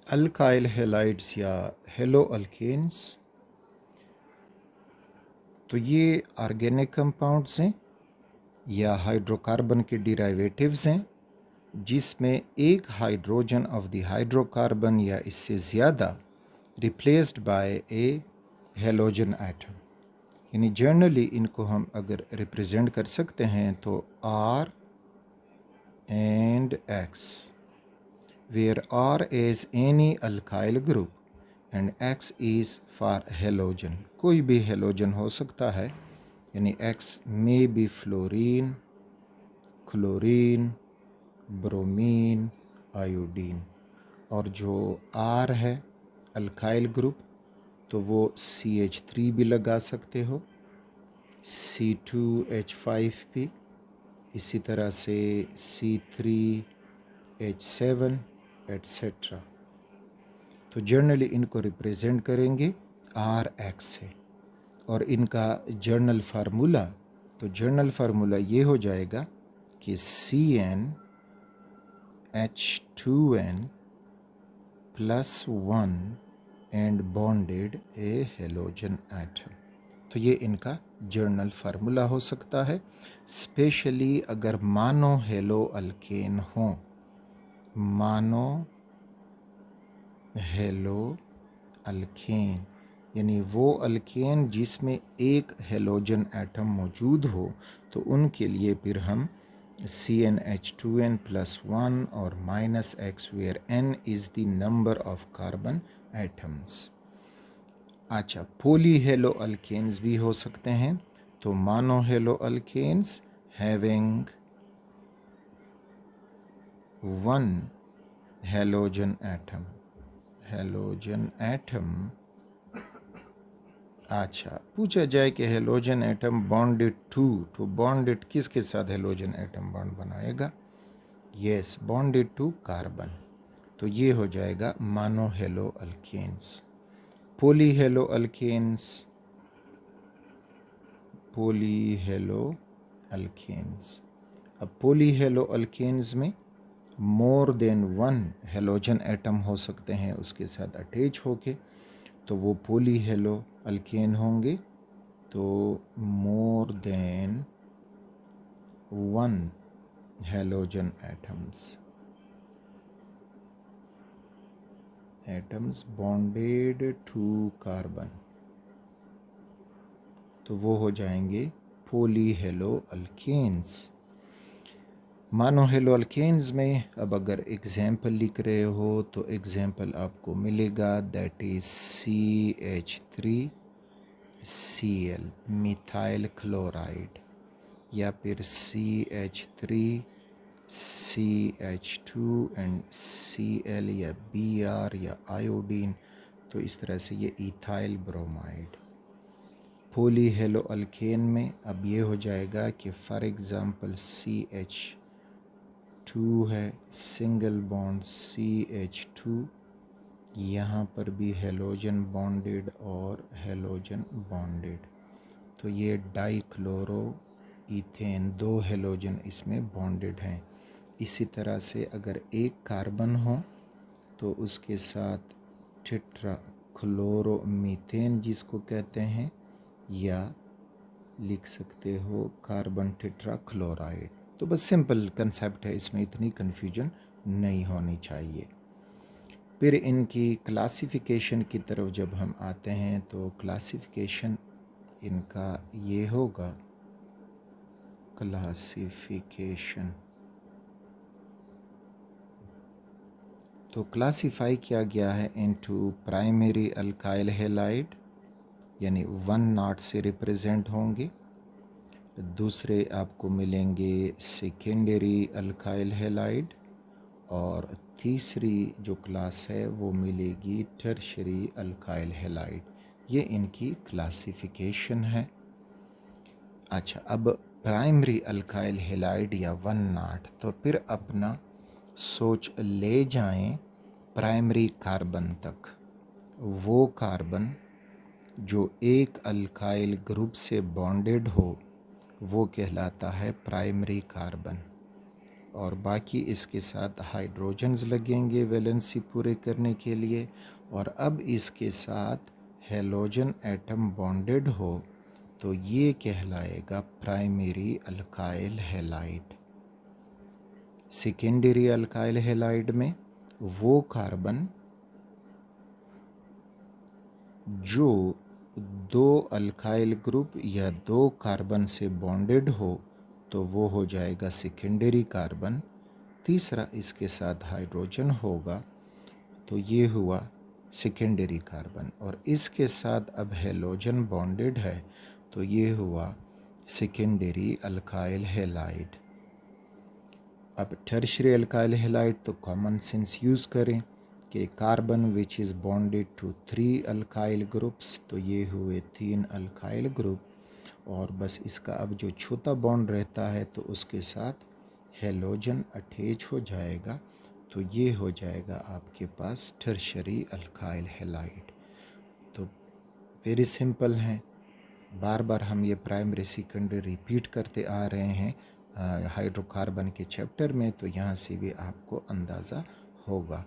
Alkyl halides या hello alkanes, तो ये ऑर्गेनिक कंपाउंड्स हैं या हाइड्रोकार्बन के डिराइवेटिव्स हैं जिसमें एक हाइड्रोजन ऑफ द हाइड्रोकार्बन या इससे ज़्यादा replaced by a halogen atom. यानी जनरली इनको हम अगर रिप्रेजेंट कर सकते हैं तो R and X, where R is any alkyl group and X is for halogen. कोई भी हेलोजन हो सकता है, यानी X may be fluorine, chlorine, bromine, iodine. और जो आर है अल्काइल ग्रुप, तो वो CH3 भी लगा सकते हो, C2H5 भी, इसी तरह से C3H7 एट्सेट्रा। तो जर्नली इनको रिप्रेजेंट करेंगे RX से। और इनका जर्नल फार्मूला, तो जर्नल फार्मूला ये हो जाएगा कि CnH2n+1 and bonded A halogen atom. तो ये इनका जर्नल फार्मूला हो सकता है, स्पेशली अगर मानो हेलो अल्केन हो, मानो हेलो अल्केन, यानी वो अल्केन जिसमें एक हेलोजन एटम मौजूद हो, तो उनके लिए फिर हम CnH2n+1 और -X where n is the number of carbon atoms. अच्छा, पोली हेलो अल्केन्स भी हो सकते हैं, तो mono halo alkanes having 1 halogen atom, halogen atom. अच्छा, पूछा जाए कि halogen atom bonded to bonded किसके साथ हेलोजन एटम बॉन्ड बनाएगा? Yes, bonded to carbon. तो ये हो जाएगा mono halo alkanes. Poly halo alkanes, poly halo alkanes. अब पोली हेलो अल्केन्स में मोर देन 1 हेलोजन एटम हो सकते हैं उसके साथ अटैच होके, तो वो पोली हेलो अल्केन होंगे। तो more than 1 halogen atoms bonded to carbon, तो वो हो जाएंगे poly halo alkanes. Mono halo alkanes में अब अगर एग्जाम्पल लिख रहे हो तो एग्जाम्पल आपको मिलेगा, that is CH3Cl methyl chloride, या फिर CH3CH2 एंड Cl या Br या आयोडीन। तो इस तरह से ये इथाइल ब्रोमाइड। पोली हेलो अल्केन में अब ये हो जाएगा कि फॉर एग्ज़ाम्पल CH2 है, सिंगल बॉन्ड CH2, यहाँ पर भी हेलोजन बॉन्डेड और हेलोजन बॉन्डेड, तो ये डाइक्लोरो इथेन, 2 हेलोजन इसमें बॉन्डेड हैं। इसी तरह से अगर एक कार्बन हो तो उसके साथ टेट्राक्लोरोमीथेन जिसको कहते हैं, या लिख सकते हो कार्बन टेट्राक्लोराइड। तो बस सिंपल कंसेप्ट है, इसमें इतनी कन्फ्यूजन नहीं होनी चाहिए। फिर इनकी क्लासिफिकेशन की तरफ जब हम आते हैं तो क्लासिफिकेशन इनका ये होगा, क्लासिफिकेशन तो क्लासिफाई किया गया है इनटू प्राइमरी अल्काइल हैलाइड, यानी 1 नॉट से रिप्रेजेंट होंगे। दूसरे आपको मिलेंगे सेकेंडरी अल्काइल हैलाइड, और तीसरी जो क्लास है वो मिलेगी टर्शरी अल्काइल हैलाइड। ये इनकी क्लासिफिकेशन है। अच्छा, अब प्राइमरी अल्काइल हैलाइड या 1 नॉट, तो फिर अपना सोच ले जाएं प्राइमरी कार्बन तक। वो कार्बन जो एक अल्काइल ग्रुप से बॉन्डेड हो वो कहलाता है प्राइमरी कार्बन। और बाकी इसके साथ हाइड्रोजन्स लगेंगे वैलेंसी पूरे करने के लिए। और अब इसके साथ हेलोजन एटम बॉन्डेड हो तो ये कहलाएगा primary alkyl halide. Secondary alkyl halide में वो कार्बन जो दो अल्काइल ग्रुप या दो कार्बन से बॉन्डेड हो तो वो हो जाएगा सेकेंडरी कार्बन। तीसरा इसके साथ हाइड्रोजन होगा तो ये हुआ सेकेंडरी कार्बन। और इसके साथ अब हेलोजन बॉन्डेड है तो ये हुआ सेकेंडरी अल्काइल हैलाइड। अब टर्शियरी अल्काइल हैलाइड तो कॉमन सेंस यूज़ करें कि carbon which is bonded to 3 alkyl groups, तो ये हुए 3 अल्काइल ग्रुप। और बस इसका अब जो छोटा बॉन्ड रहता है तो उसके साथ हेलोजन अटैच हो जाएगा तो ये हो जाएगा आपके पास टर्शियरी अल्काइल हैलाइड। तो वेरी सिंपल हैं, बार बार हम ये प्राइमरी सेकेंडरी रिपीट करते आ रहे हैं हाइड्रोकार्बन के चैप्टर में, तो यहाँ से भी आपको अंदाज़ा होगा।